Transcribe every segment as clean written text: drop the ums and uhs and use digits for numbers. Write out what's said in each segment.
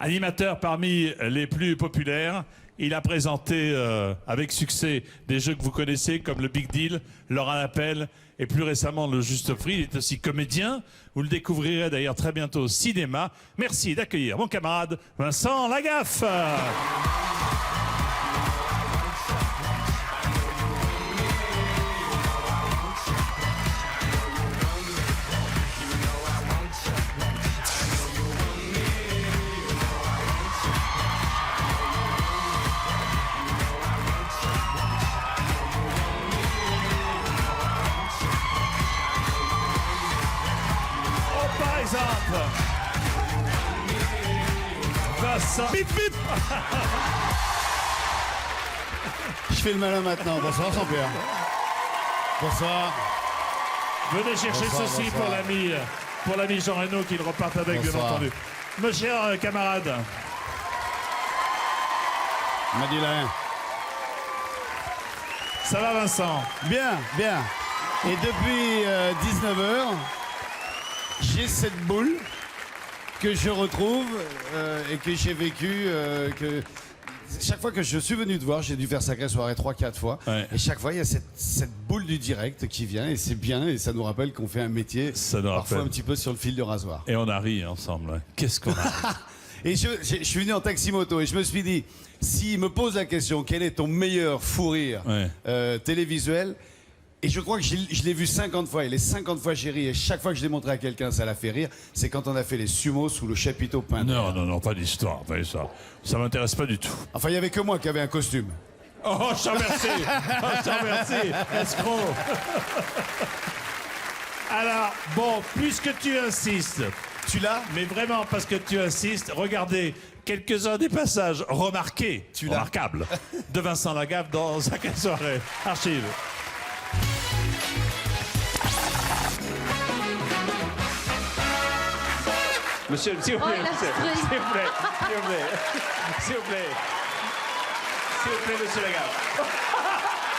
Animateur parmi les plus populaires, il a présenté avec succès des jeux que vous connaissez comme le Big Deal, L'Heure à l'appel et plus récemment le Juste Prix. Il est aussi comédien. Vous le découvrirez d'ailleurs très bientôt au cinéma. Merci d'accueillir mon camarade Vincent Lagaffe. Par exemple, Vincent. Bip bip. Je fais le malin maintenant. Bonsoir Jean-Pierre. Bonsoir. Venez chercher Bonsoir, ceci bonsoir. pour l'ami Jean Reno qu'il reparte avec, bien Bonsoir. entendu. Mon cher camarade. Il m'a dit rien. Ça va Vincent? Bien, bien. Et depuis 19h, j'ai cette boule que je retrouve et que j'ai vécu. Chaque fois que je suis venu te voir, j'ai dû faire Sacrée Soirée 3-4 fois. Ouais. Et chaque fois, il y a cette boule du direct qui vient et c'est bien. Et ça nous rappelle qu'on fait un métier Ça nous parfois rappelle. un petit peu sur le fil de rasoir. Et on a ri ensemble. Ouais. Qu'est-ce qu'on a? Et je suis venu en taxi-moto et je me suis dit, s'il me pose la question, quel est ton meilleur fou rire Ouais. télévisuel? Et je crois que je l'ai vu 50 fois. Et les 50 fois, j'ai ri. Et chaque fois que je l'ai montré à quelqu'un, ça l'a fait rire. C'est quand on a fait les sumos sous le chapiteau peint. Non, pas d'histoire, pas d'histoire. Ça m'intéresse pas du tout. Enfin, il n'y avait que moi qui avait un costume. Oh, je te remercie. Oh, je te remercie, escroc. Alors, bon, puisque tu insistes, Tu l'as? mais vraiment parce que tu insistes, regardez quelques-uns des passages remarqués, remarquables, de Vincent Lagaffe dans Sacrée Soirée. Archive. Monsieur, s'il vous plaît, Oh, la monsieur, street. s'il vous plaît, s'il vous plaît, s'il vous plaît, s'il vous plaît, monsieur Lagaffe.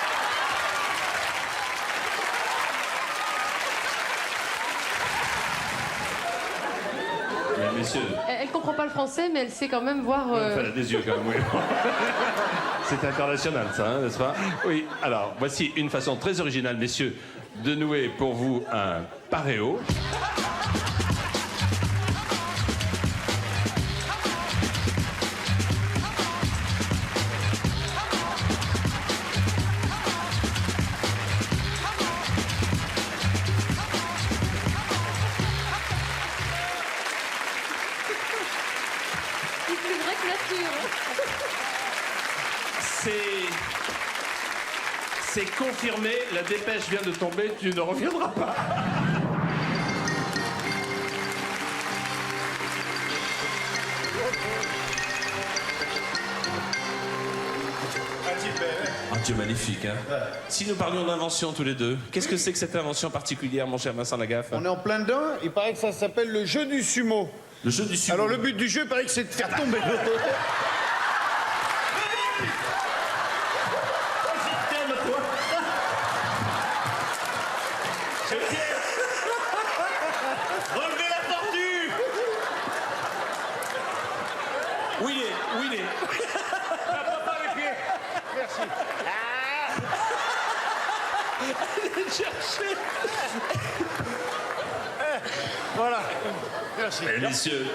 Mais messieurs, Elle comprend pas le français, mais elle sait quand même voir. elle a des yeux quand même, oui. C'est international, ça, hein, n'est-ce pas? Oui, alors, voici une façon très originale, messieurs, de nouer pour vous un paréo. C'est plus vrai que nature. C'est confirmé, la dépêche vient de tomber, tu ne reviendras pas. Un Dieu magnifique, hein. Si nous parlions d'invention tous les deux, qu'est-ce que c'est que cette invention particulière, mon cher Vincent Lagaffe? On est en plein dedans, il paraît que ça s'appelle le jeu du sumo. Le jeu du sumo. Alors le but du jeu, il paraît que c'est de faire tomber l'autre. Relevez la tortue. Où il est? Où il est? Pas les pieds. Merci. Allez chercher. Voilà. Merci. Messieurs,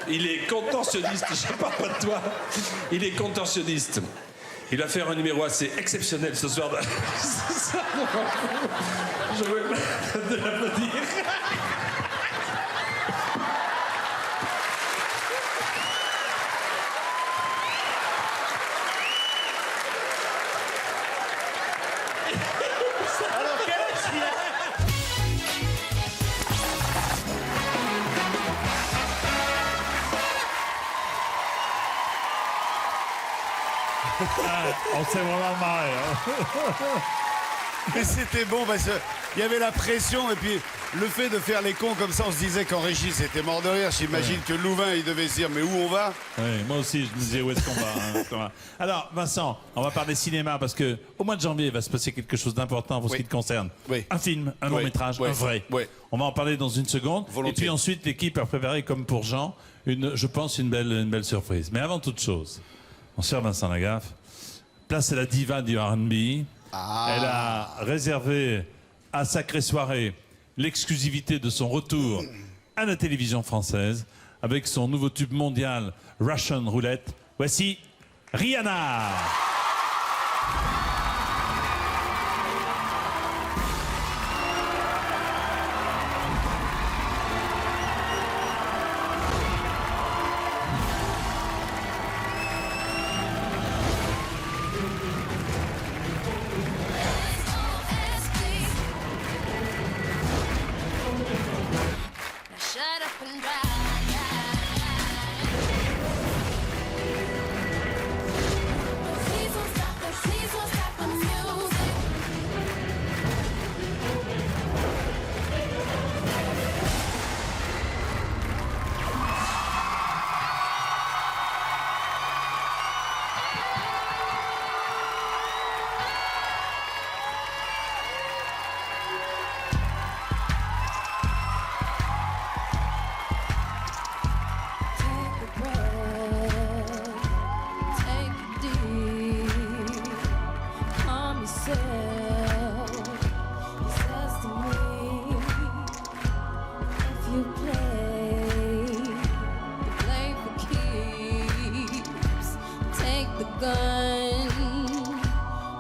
il est contorsionniste, je parle pas de toi. Il est contorsionniste. Il va faire un numéro assez exceptionnel ce soir. Je veux de l'applaudir. Alors quel est-ce qu'il a? On s'est vraiment marré. Hein. Mais c'était bon parce qu'il y avait la pression et puis le fait de faire les cons comme ça, on se disait qu'en régie c'était mort de rire. J'imagine que Louvain il devait se dire mais où on va? Oui, moi aussi, je me disais où est-ce qu'on va, hein, où est-ce qu'on va. Alors, Vincent, on va parler cinéma parce que au mois de janvier, il va se passer quelque chose d'important pour ce qui te concerne. Oui. Un film, un long métrage, un vrai. Oui. On va en parler dans une seconde. Volontiers. Et puis ensuite, l'équipe a préparé, comme pour Jean, je pense, une belle surprise. Mais avant toute chose, mon cher Vincent Lagaffe, place à la diva du R&B. Elle a réservé à Sacrée Soirée l'exclusivité de son retour à la télévision française avec son nouveau tube mondial Russian Roulette. Voici Rihanna. Shut up and drive. Please don't stop the music. Take a breath, take it deep, calm yourself. He says to me, if you play for keeps. Take the gun,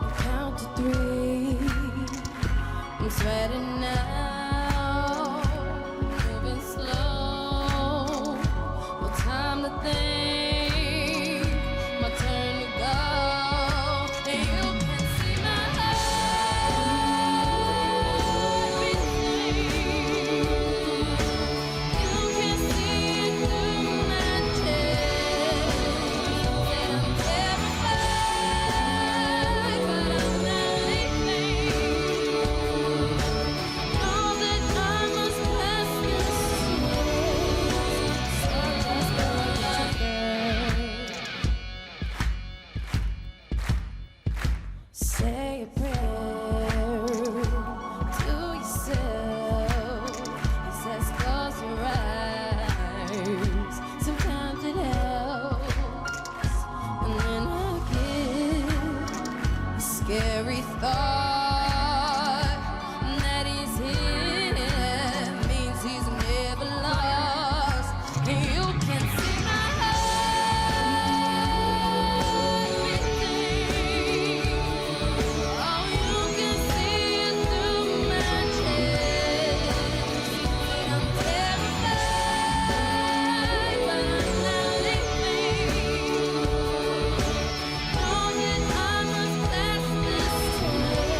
and count to 3. I'm sweating now, moving slow. No time to think, my turn to go. And you can see my everything. You can see it through my chest. And I'm terrified, but I'm not leaving. Know that I must pass this way, so just go like that. Say a prayer to yourself. He says close your eyes. Sometimes it helps. And then I get a scary thought that he's here means he's never lost. And you can see my everything. Oh, you can see it through my chest. And I'm terrified, but I'm not leaving. Know that I must pass this test.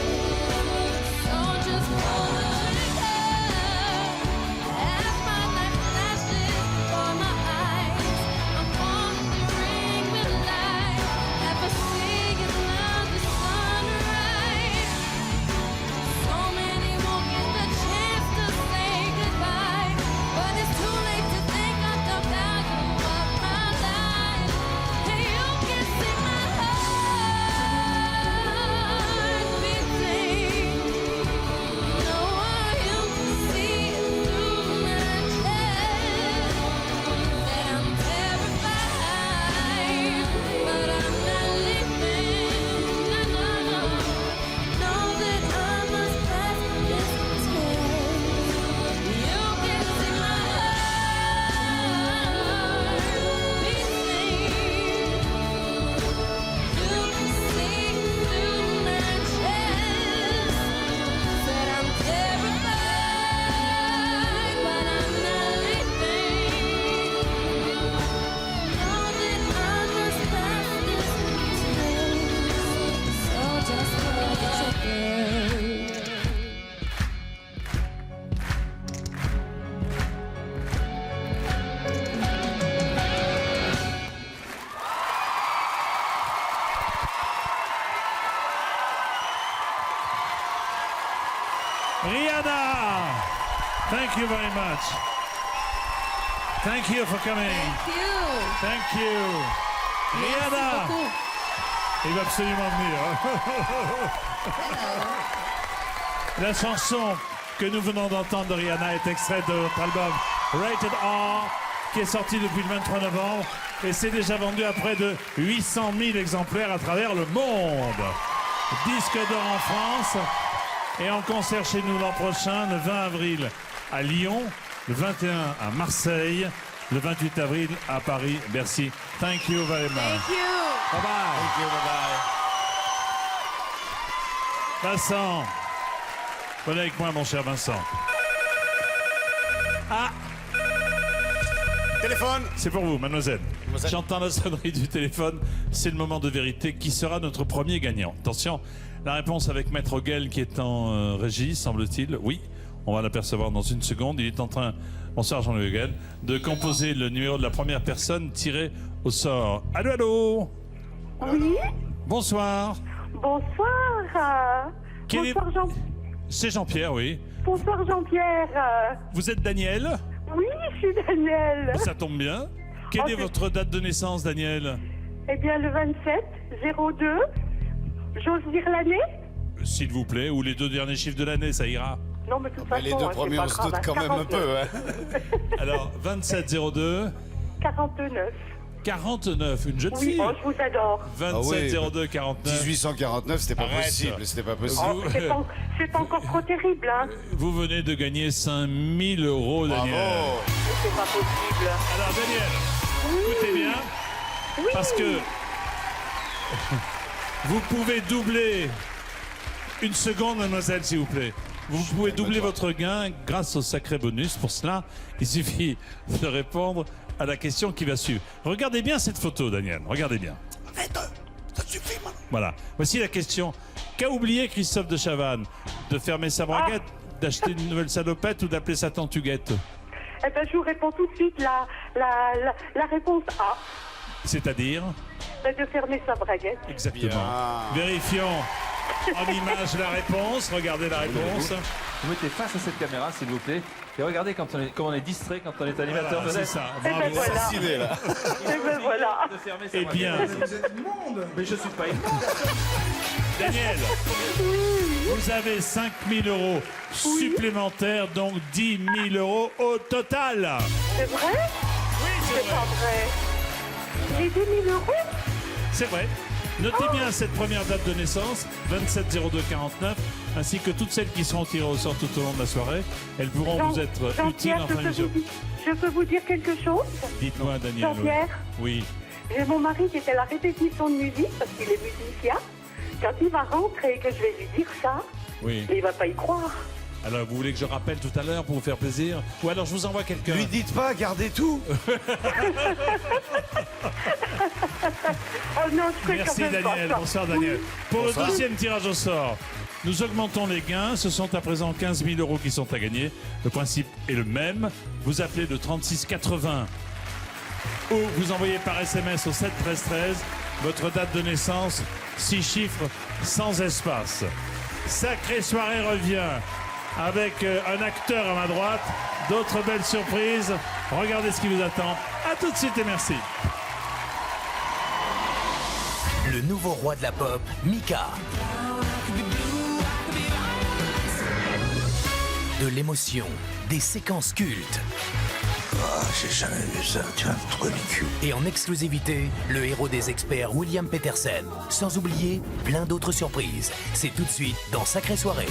Thank you very much. Thank you for coming. Thank you. Thank you. Merci Rihanna. beaucoup. Il va absolument venir. La chanson que nous venons d'entendre de Rihanna est extraite de notre album Rated R, qui est sorti depuis le 23 novembre et s'est déjà vendu à près de 800 000 exemplaires à travers le monde. Disque d'or en France et en concert chez nous l'an prochain, le 20 avril à Lyon, le 21 à Marseille, le 28 avril à Paris. Merci. Thank you very much. Thank you. Bye bye. Vincent, venez avec moi, mon cher Vincent. Ah, Téléphone. c'est pour vous, mademoiselle. J'entends la sonnerie du téléphone. C'est le moment de vérité. Qui sera notre premier gagnant? Attention, la réponse avec Maître Guel qui est en régie, semble-t-il. Oui, on va l'apercevoir dans une seconde. Il est en train, bonsoir Jean-Louis Guel, de composer le numéro de la première personne tirée au sort. Allô, allô? Oui, Bonsoir. bonsoir. Quel est- Bonsoir, C'est Jean-Pierre, oui. bonsoir Jean-Pierre. Vous êtes Daniel? Oui, je suis Daniel. Ça tombe bien. Quelle Oh, est c'est- votre date de naissance, Daniel? Eh bien, le 27-02. J'ose dire l'année? S'il vous plaît, ou les deux derniers chiffres de l'année, ça ira. Non, mais de toute Mais façon, les deux c'est premiers, pas on se grave, doute hein. quand même un 49. peu. Hein. Alors, 2702 49. 49, une jeune Oui, fille. oh, je vous adore. 2702 49. 1849, c'était pas Arrête. possible. C'était pas possible. Oh, c'est pas encore trop terrible, hein. Vous venez de gagner 5000 €, Daniel. Bravo. C'est pas possible. Alors, Daniel, écoutez bien, Oui. parce que vous pouvez doubler une seconde, mademoiselle, s'il vous plaît. Vous pouvez doubler votre gain grâce au sacré bonus. Pour cela, il suffit de répondre à la question qui va suivre. Regardez bien cette photo, Daniel. Regardez bien. Ça suffit, maintenant. Voilà. Voici la question. Qu'a oublié Christophe de Chavannes? De fermer sa braguette, d'acheter une nouvelle salopette ou d'appeler sa tante Huguette? Eh ben, je vous réponds tout de suite la réponse A. C'est-à-dire? C'est de fermer sa braguette. Exactement. Vérifions en image la réponse. Regardez la réponse. Vous mettez face à cette caméra, s'il vous plaît, et regardez comme on est distrait quand on est animateur. Voilà, c'est ça. Eh ben, Bravo. voilà. Assassiné, là. Eh ben, voilà. De fermer sa Eh bien, Mais je suis pas immonde. Daniel, vous avez 5000 € supplémentaires, donc 10 000 € au total. C'est vrai? Oui, C'est pas vrai. Les 10 000 €? C'est vrai. Notez bien cette première date de naissance, 27-02-49, ainsi que toutes celles qui seront tirées au sort tout au long de la soirée. Elles pourront vous être utiles Jean-Pierre, en fin d'émission. je peux vous dire quelque chose? Dites-moi, Daniel. Jean-Pierre, Oui. j'ai mon mari qui était à la répétition de musique parce qu'il est musicien. Quand il va rentrer et que je vais lui dire ça, Oui. il va pas y croire. Alors, vous voulez que je rappelle tout à l'heure pour vous faire plaisir? Ou alors je vous envoie quelqu'un? Lui dites pas, gardez tout. Oh non, je ferai Merci quand même Daniel. pas ça. Bonsoir Daniel. Pour Bonsoir. le deuxième tirage au sort, nous augmentons les gains. Ce sont à présent 15 000 € qui sont à gagner. Le principe est le même. Vous appelez le 36 80 ou vous envoyez par SMS au 7 13 13 votre date de naissance, 6 chiffres sans espace. Sacrée soirée revient avec un acteur à ma droite, d'autres belles surprises. Regardez ce qui vous attend. À tout de suite et merci. Le nouveau roi de la pop, Mika. De l'émotion, des séquences cultes. J'ai jamais vu ça, tu vas me trouver le cul. Et en exclusivité, le héros des experts William Petersen. Sans oublier, plein d'autres surprises. C'est tout de suite dans Sacrée Soirée.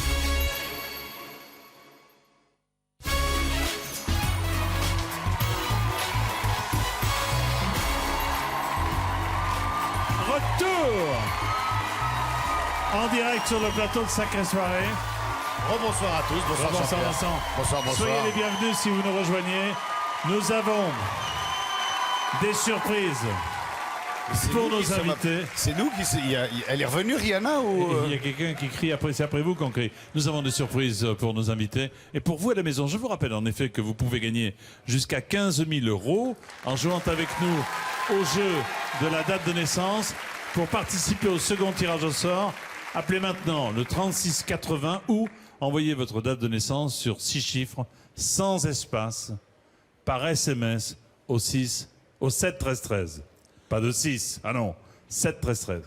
Retour en direct sur le plateau de Sacrée Soirée. Rebonsoir à tous. Bonsoir, Bonsoir Jean-Pierre. Vincent. Bonsoir, bonsoir. Soyez les bienvenus si vous nous rejoignez. Nous avons des surprises C'est pour nous nos qui sommes invités. C'est nous qui. Elle est revenue, Rihanna, ou. Il y a quelqu'un qui crie après, c'est après vous qu'on crie. Nous avons des surprises pour nos invités. Et pour vous à la maison, je vous rappelle en effet que vous pouvez gagner jusqu'à 15 000 € en jouant avec nous au jeu de la date de naissance. Pour participer au second tirage au sort, appelez maintenant le 36 80 ou envoyez votre date de naissance sur 6 chiffres sans espace, par SMS au 7 13 13. Pas de 6, ah non, 7 13 13.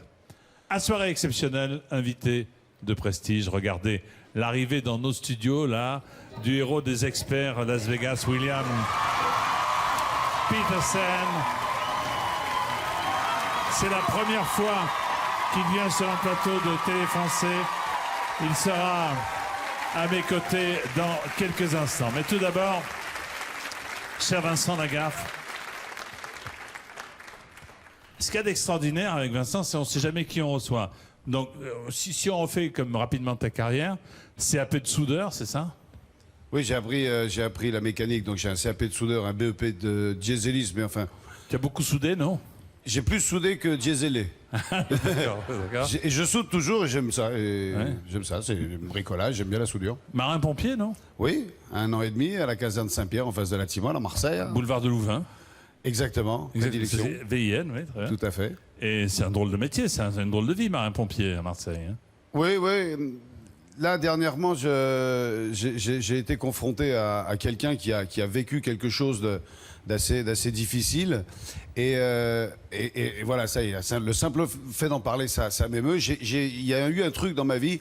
À soirée exceptionnelle, invité de prestige, regardez l'arrivée dans nos studios, là, du héros des experts à Las Vegas, William Petersen. C'est la première fois qu'il vient sur un plateau de Télé Français. Il sera à mes côtés dans quelques instants. Mais tout d'abord, cher Vincent Lagaffe, ce qu'il y a d'extraordinaire avec Vincent, c'est qu'on ne sait jamais qui on reçoit. Donc, si on refait comme rapidement ta carrière, CAP de soudeur, c'est ça? Oui, j'ai appris la mécanique, donc j'ai un CAP de soudeur, un BEP de dieselisme, mais enfin... Tu as beaucoup soudé, non? J'ai plus soudé que dieselé. D'accord. Et je soude toujours et j'aime ça. Ouais. J'aime ça, c'est le bricolage, j'aime bien la soudure. Marin-pompier, non? Oui, 1 an et demi à la caserne Saint-Pierre, en face de la Timoine, à Marseille. Boulevard de Louvain. Exactement, prédilection. C'est VIN, oui, très bien. Tout à fait. Et c'est un drôle de métier, c'est une drôle de vie, marin-pompier à Marseille. Hein. Oui, oui. Là, dernièrement, j'ai été confronté à quelqu'un qui a vécu quelque chose d'assez difficile. Et voilà, ça y est, le simple fait d'en parler, ça m'émeut. Il y a eu un truc dans ma vie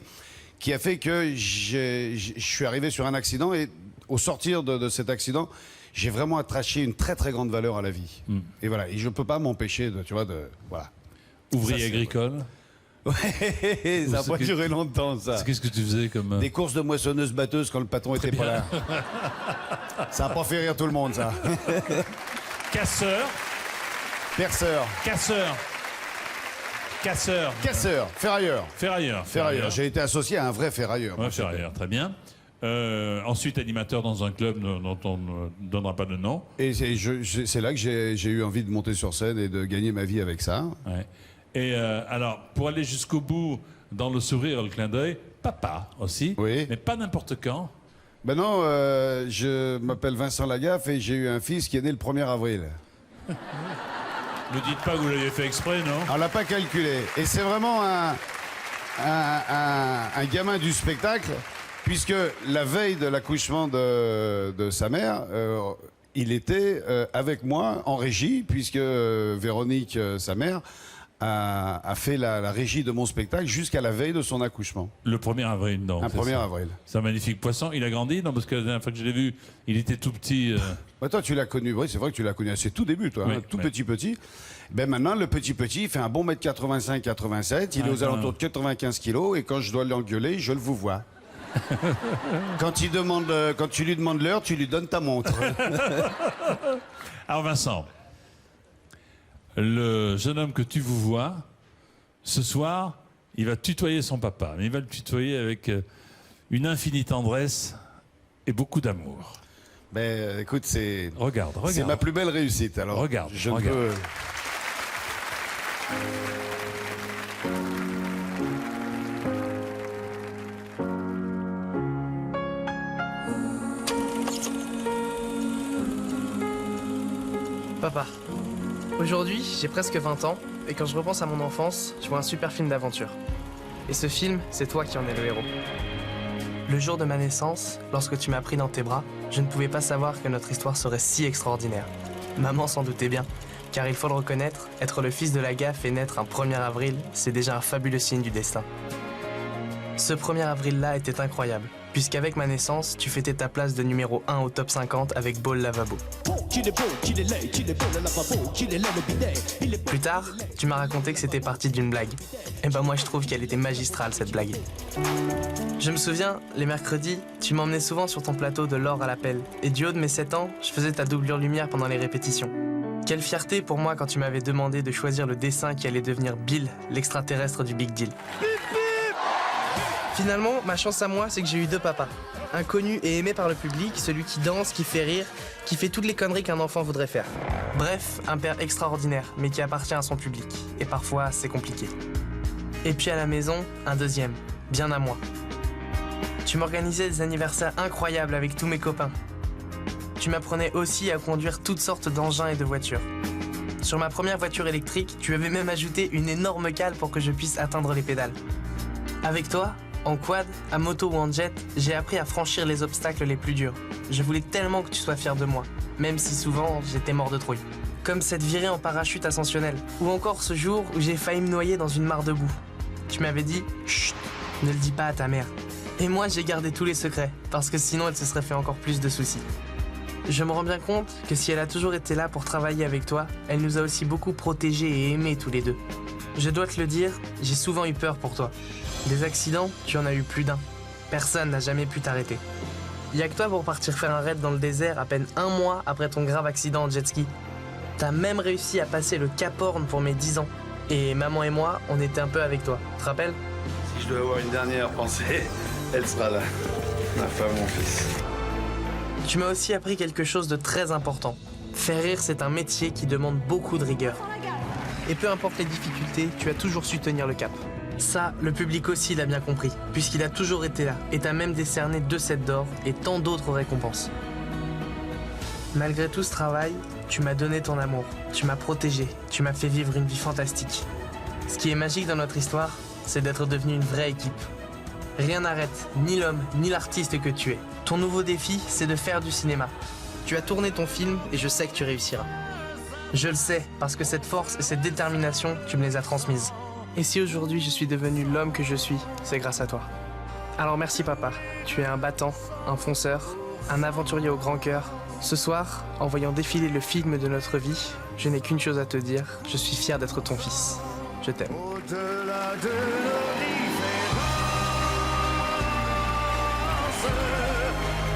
qui a fait que je suis arrivé sur un accident. Et au sortir de cet accident, j'ai vraiment attaché une très très grande valeur à la vie. Et voilà, et je ne peux pas m'empêcher voilà. Ouvrier Ça, agricole. Ouais, ça n'a pas duré longtemps, ça. Qu'est-ce que tu faisais comme... Des courses de moissonneuse-batteuse quand le patron était pas là. Ça n'a pas fait rire tout le monde, ça. Casseur. Perceur. Casseur. Casseur. Casseur. Ferrailleur. Ferrailleur. Ferrailleur. J'ai été associé à un vrai ferrailleur. Ouais, ferrailleur, très bien. Ensuite, animateur dans un club dont on ne donnera pas de nom. Et c'est là que j'ai eu envie de monter sur scène et de gagner ma vie avec ça. Ouais. Et alors, pour aller jusqu'au bout dans le sourire et le clin d'œil, papa aussi, Oui. mais pas n'importe quand. Ben non, je m'appelle Vincent Lagaffe et j'ai eu un fils qui est né le 1er avril. Ne dites pas que vous l'avez fait exprès, non? On l'a pas calculé. Et c'est vraiment un gamin du spectacle, puisque la veille de l'accouchement de sa mère, il était avec moi en régie, puisque Véronique, sa mère, a fait la régie de mon spectacle jusqu'à la veille de son accouchement. Le 1er avril, donc. Un c'est 1er ça. avril. C'est un magnifique poisson. Il a grandi, non? Parce que la dernière fois que je l'ai vu, il était tout petit. Bah toi, tu l'as connu, oui, c'est vrai que tu l'as connu à ses tout débuts, toi, Oui, hein, tout oui. petit. Ben maintenant, le petit, il fait un bon 1m85-87, il est aux alentours de 95 kilos, et quand je dois l'engueuler, je le vous vois. Quand tu lui demandes l'heure, tu lui donnes ta montre. Alors Vincent, le jeune homme que tu vous vois, ce soir, il va tutoyer son papa. Mais il va le tutoyer avec une infinie tendresse et beaucoup d'amour. Ben écoute, c'est Regarde. ma plus belle réussite. Alors, Regarde. je ne peux... Papa, aujourd'hui j'ai presque 20 ans et quand je repense à mon enfance, je vois un super film d'aventure. Et ce film, c'est toi qui en es le héros. Le jour de ma naissance, lorsque tu m'as pris dans tes bras, je ne pouvais pas savoir que notre histoire serait si extraordinaire. Maman s'en doutait bien, car il faut le reconnaître, être le fils de Lagaffe et naître un 1er avril, c'est déjà un fabuleux signe du destin. Ce 1er avril-là était incroyable, puisqu'avec ma naissance, tu fêtais ta place de numéro 1 au top 50 avec Ball Lavabo. Plus tard, tu m'as raconté que c'était parti d'une blague. Et ben moi je trouve qu'elle était magistrale cette blague. Je me souviens, les mercredis, tu m'emmenais souvent sur ton plateau de l'or à la pelle. Et du haut de mes 7 ans, je faisais ta doublure lumière pendant les répétitions. Quelle fierté pour moi quand tu m'avais demandé de choisir le dessin qui allait devenir Bill, l'extraterrestre du Big Deal. Finalement, ma chance à moi, c'est que j'ai eu 2 papas. Un connu et aimé par le public, celui qui danse, qui fait rire, qui fait toutes les conneries qu'un enfant voudrait faire. Bref, un père extraordinaire, mais qui appartient à son public. Et parfois, c'est compliqué. Et puis à la maison, un deuxième, bien à moi. Tu m'organisais des anniversaires incroyables avec tous mes copains. Tu m'apprenais aussi à conduire toutes sortes d'engins et de voitures. Sur ma première voiture électrique, tu avais même ajouté une énorme cale pour que je puisse atteindre les pédales. Avec toi, En quad, à moto ou en jet, j'ai appris à franchir les obstacles les plus durs. Je voulais tellement que tu sois fier de moi, même si souvent j'étais mort de trouille. Comme cette virée en parachute ascensionnelle, ou encore ce jour où j'ai failli me noyer dans une mare de boue. Tu m'avais dit « Chut, ne le dis pas à ta mère ». Et moi j'ai gardé tous les secrets, parce que sinon elle se serait fait encore plus de soucis. Je me rends bien compte que si elle a toujours été là pour travailler avec toi, elle nous a aussi beaucoup protégés et aimés tous les deux. Je dois te le dire, j'ai souvent eu peur pour toi. Des accidents, tu en as eu plus d'un. Personne n'a jamais pu t'arrêter. Y'a que toi pour partir faire un raid dans le désert à peine 1 mois après ton grave accident en jet ski. T'as même réussi à passer le Cap Horn pour mes 10 ans. Et maman et moi, on était un peu avec toi. Tu te rappelles? Si je dois avoir une dernière pensée, elle sera là. Ma femme, mon fils. Tu m'as aussi appris quelque chose de très important. Faire rire, c'est un métier qui demande beaucoup de rigueur. Et peu importe les difficultés, tu as toujours su tenir le cap. Ça, le public aussi l'a bien compris, puisqu'il a toujours été là et t'a même décerné 2 sets d'or et tant d'autres récompenses. Malgré tout ce travail, tu m'as donné ton amour, tu m'as protégé, tu m'as fait vivre une vie fantastique. Ce qui est magique dans notre histoire, c'est d'être devenu une vraie équipe. Rien n'arrête, ni l'homme, ni l'artiste que tu es. Ton nouveau défi, c'est de faire du cinéma. Tu as tourné ton film et je sais que tu réussiras. Je le sais, parce que cette force et cette détermination, tu me les as transmises. Et si aujourd'hui je suis devenu l'homme que je suis, c'est grâce à toi. Alors merci papa, tu es un battant, un fonceur, un aventurier au grand cœur. Ce soir, en voyant défiler le film de notre vie, je n'ai qu'une chose à te dire, je suis fier d'être ton fils. Je t'aime. Au-delà de nos différences,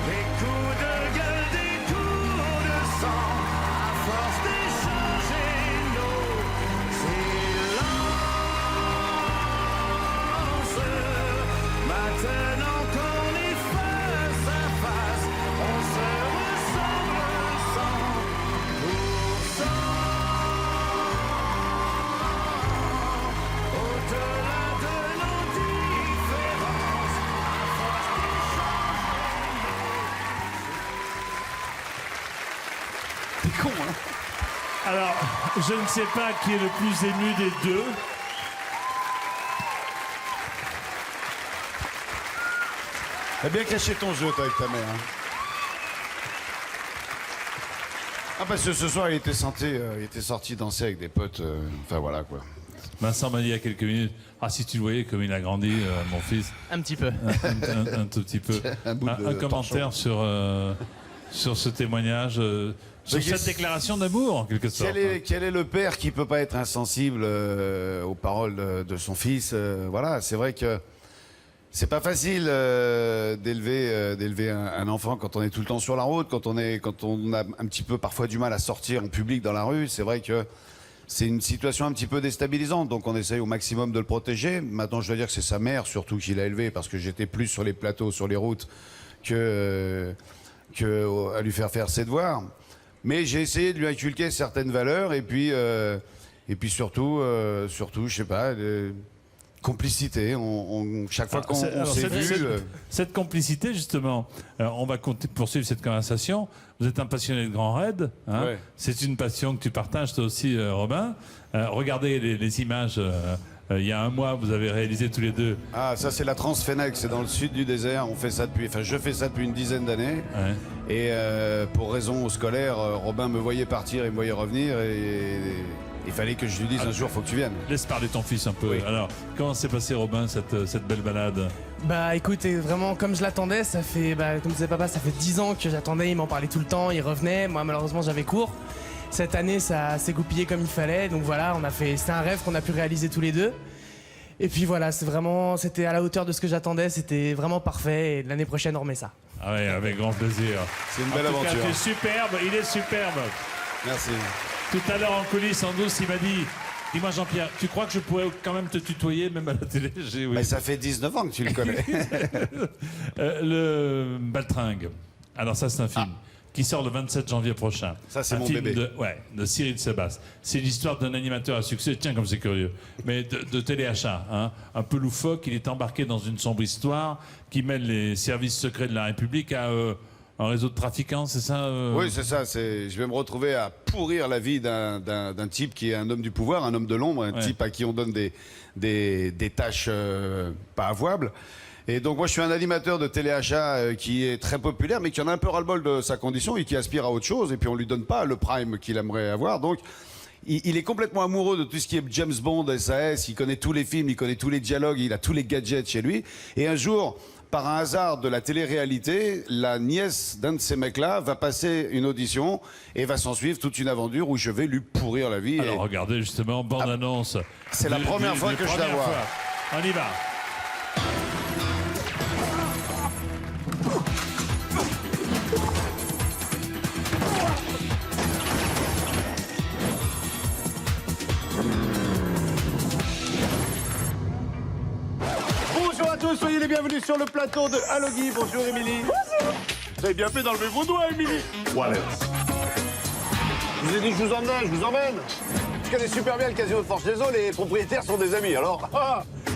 des coups de gueule, des coups de sang, à force d'échanger nos silences. Maintenant qu'on est face à face, on se ressemble 100%. Au-delà de nos différences, à force d'échanger. T'es con, hein? Alors, je ne sais pas qui est le plus ému des deux. T'as bien caché ton jeu, toi, avec ta mère. Hein. Ah, parce que ce soir, il était sorti danser avec des potes. Enfin, voilà, quoi. Vincent m'a dit il y a quelques minutes, ah si tu le voyais comme il a grandi, mon fils. Un petit peu. Un tout petit peu. Un commentaire sur ce témoignage, sur cette déclaration d'amour en quelque sorte. Quel est le père qui peut pas être insensible aux paroles de son fils? Voilà, c'est vrai que c'est pas facile d'élever un enfant quand on est tout le temps sur la route, quand on a un petit peu parfois du mal à sortir en public dans la rue. C'est vrai que c'est une situation un petit peu déstabilisante, donc on essaye au maximum de le protéger. Maintenant, je dois dire que c'est sa mère surtout qui l'a élevé, parce que j'étais plus sur les plateaux, sur les routes, que à lui faire ses devoirs. Mais j'ai essayé de lui inculquer certaines valeurs, et puis surtout, je sais pas, complicité. Chaque fois qu'on s'est vu... Cette complicité, justement, on va poursuivre cette conversation. Vous êtes un passionné de Grand Raid. Hein. Ouais. C'est une passion que tu partages toi aussi, Robin. Regardez les images. Il y a 1 mois, vous avez réalisé tous les deux. Ah, ça c'est la Transfennec, c'est dans le sud du désert. Je fais ça depuis une dizaine d'années. Ouais. Et pour raison scolaire, Robin me voyait partir et me voyait revenir. Et il fallait que je lui dise un jour, faut que tu viennes. Laisse parler ton fils un peu. Oui. Alors, comment s'est passé, Robin, cette belle balade? Bah écoute, vraiment comme je l'attendais, ça fait, comme disait papa, ça fait 10 ans que j'attendais, il m'en parlait tout le temps, il revenait, moi malheureusement j'avais cours. Cette année ça s'est goupillé comme il fallait, donc voilà, c'était un rêve qu'on a pu réaliser tous les deux. Et puis voilà, c'était à la hauteur de ce que j'attendais, c'était vraiment parfait, et l'année prochaine on remet ça. Ah ouais, avec grand plaisir. C'est une belle En tout cas, aventure. tu es superbe, il est superbe. Merci. Tout à l'heure en coulisses, en douce, il m'a dit, dis-moi Jean-Pierre, tu crois que je pourrais quand même te tutoyer, même à la télé? Oui. Mais ça fait 19 ans que tu le connais. Le Baltringue. Alors ça, c'est un film qui sort le 27 janvier prochain. Ça, c'est un mon film bébé. de Cyril Sebas. C'est l'histoire d'un animateur à succès, tiens comme c'est curieux, mais de téléachat, hein, un peu loufoque. Il est embarqué dans une sombre histoire qui mêle les services secrets de la République à un réseau de trafiquants, c'est ça Oui, c'est ça. Je vais me retrouver à pourrir la vie d'un type qui est un homme du pouvoir, un homme de l'ombre, un type à qui on donne des tâches pas avouables. Et donc moi je suis un animateur de téléachat qui est très populaire mais qui en a un peu ras-le-bol de sa condition et qui aspire à autre chose et puis on lui donne pas le prime qu'il aimerait avoir. Donc il est complètement amoureux de tout ce qui est James Bond, SAS, il connaît tous les films, il connaît tous les dialogues, il a tous les gadgets chez lui. Et un jour, par un hasard de la télé-réalité, la nièce d'un de ces mecs-là va passer une audition et va s'en suivre toute une aventure où je vais lui pourrir la vie. Alors regardez justement, bande-annonce. C'est la première fois que je la vois. On y va. Bonjour à tous, soyez les bienvenus sur le plateau de Allo Guy. Bonjour Émilie. Bonjour. Vous avez bien fait d'enlever vos doigts, Émilie. Wallace. Je vous ai dit que je vous emmène, je vous emmène. Je connais super bien le casino de Forge-les-Eaux, les propriétaires sont des amis, alors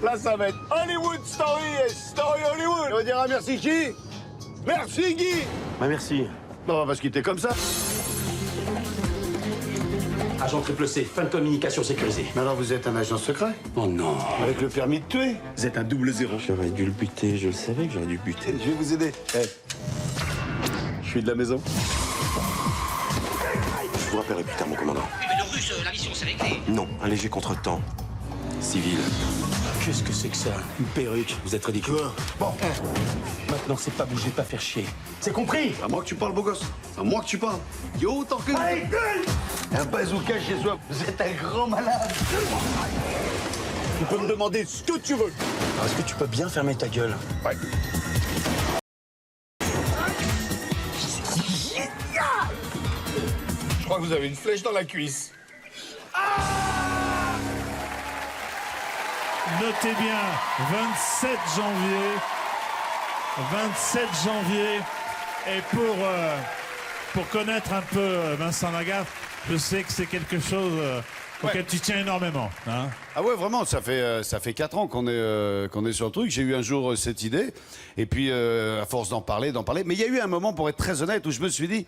là ça va être Hollywood Story et Story Hollywood. On dira merci qui? Merci Guy. Bah merci. Non, on va se quitter comme ça. Agent triple C, fin de communication sécurisée. Mais alors vous êtes un agent secret? Oh non. Avec le permis de tuer? Vous êtes un 00. J'aurais dû le buter, je le savais que j'aurais dû le buter. Je vais vous aider. Je suis de la maison. Je vous rappellerai plus tard, mon commandant. Mais le russe, la mission c'est réglé. Non, un léger contretemps. Civil. Qu'est-ce que c'est que ça? Une perruque. Vous êtes ridicule. Bon. Maintenant, c'est pas bouger, pas faire chier. C'est compris? À moi que tu parles, beau gosse. À moi que tu parles. Yo, tant que... Allez, gueule! Un bazooka chez soi. Vous êtes un grand malade. Tu peux me demander ce que tu veux. Est-ce que tu peux bien fermer ta gueule? Ouais. Je crois que vous avez une flèche dans la cuisse. Notez bien, 27 janvier. 27 janvier. Et pour connaître un peu Vincent Lagaffe, je sais que c'est quelque chose auquel tu tiens énormément. Hein. Ah ouais, vraiment, ça fait 4 ans qu'on est sur le truc. J'ai eu un jour cette idée, et puis à force d'en parler. Mais il y a eu un moment, pour être très honnête, où je me suis dit,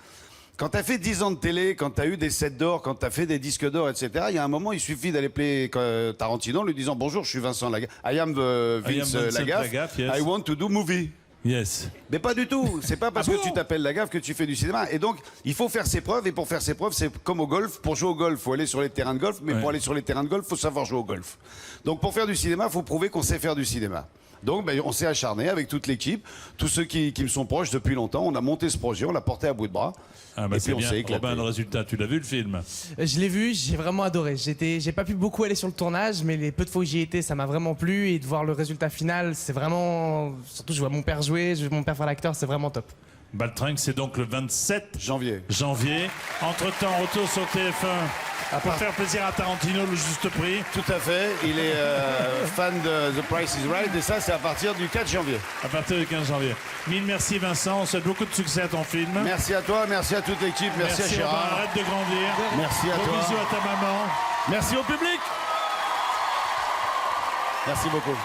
quand t'as fait 10 ans de télé, quand t'as eu des 7 d'or, quand t'as fait des disques d'or, etc., il y a un moment, il suffit d'aller appeler Tarantino en lui disant « Bonjour, je suis Vincent Lagaffe. I am Vince Lagaffe. Yes. I want to do movie. » Yes. Mais pas du tout. C'est pas parce que tu t'appelles Lagaffe que tu fais du cinéma. Et donc, il faut faire ses preuves. Et pour faire ses preuves, c'est comme au golf. Pour jouer au golf, faut aller sur les terrains de golf. Mais pour aller sur les terrains de golf, faut savoir jouer au golf. Donc, pour faire du cinéma, faut prouver qu'on sait faire du cinéma. Donc, on s'est acharné avec toute l'équipe, tous ceux qui me sont proches depuis longtemps. On a monté ce projet, on l'a porté à bout de bras. Ah bah et puis on bien. s'est éclaté. Robin, le résultat, tu l'as vu le film? Je l'ai vu, j'ai vraiment adoré. J'ai pas pu beaucoup aller sur le tournage, mais les peu de fois où j'y étais, ça m'a vraiment plu. Et de voir le résultat final, c'est vraiment... Surtout, je vois mon père jouer, je vois mon père faire l'acteur, c'est vraiment top. Baltringue, c'est donc le 27 janvier. Entre-temps, retour sur TF1 pour faire plaisir à Tarantino, le juste prix. Tout à fait. Il est fan de The Price is Right. Et ça, c'est à partir du 4 janvier. À partir du 15 janvier. Mille merci Vincent, on souhaite beaucoup de succès à ton film. Merci à toi, merci à toute l'équipe, merci à Gérard. Robin, arrête de grandir. Merci à toi. Bisous à ta maman. Merci au public. Merci beaucoup.